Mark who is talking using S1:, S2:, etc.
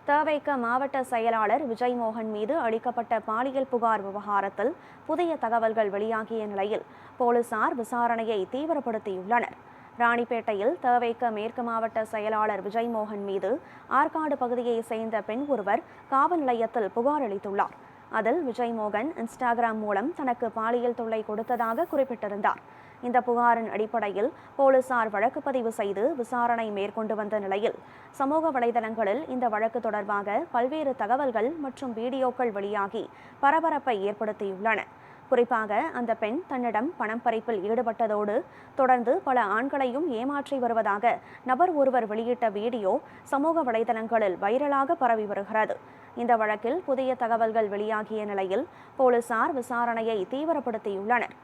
S1: தவேக மாவட்ட செயலாளர் விஜய் மோகன் மீது அளிக்கப்பட்ட பாலியல் புகார் விவகாரத்தில் புதிய தகவல்கள் வெளியாகிய நிலையில் போலீசார் விசாரணையை தீவிரப்படுத்தியுள்ளனர். ராணிப்பேட்டையில் தவேக மேற்கு மாவட்ட செயலாளர் விஜய் மோகன் மீது ஆற்காடு பகுதியைச் சேர்ந்த பெண் ஒருவர் காவல் நிலையத்தில் புகார் அளித்துள்ளார். அதில் விஜய் மோகன் இன்ஸ்டாகிராம் மூலம் தனக்கு பாலியல் தொல்லை கொடுத்ததாக குறிப்பிட்டிருந்தார். இந்த புகாரின் அடிப்படையில் போலீசார் வழக்கு பதிவு செய்து விசாரணை மேற்கொண்டு வந்த நிலையில் சமூக வலைதளங்களில் இந்த வழக்கு தொடர்பாக பல்வேறு தகவல்கள் மற்றும் வீடியோக்கள் வெளியாகி பரபரப்பை ஏற்படுத்தியுள்ளன. குறிப்பாக அந்த பெண் தன்னிடம் பணம் பறிப்பில் ஈடுபட்டதோடு தொடர்ந்து பல ஆண்களையும் ஏமாற்றி வருவதாக நபர் ஒருவர் வெளியிட்ட வீடியோ சமூக வலைதளங்களில் வைரலாக பரவி வருகிறது. இந்த வழக்கில் புதிய தகவல்கள் வெளியாகிய நிலையில் போலீசார் விசாரணையை தீவிரப்படுத்தியுள்ளனர்.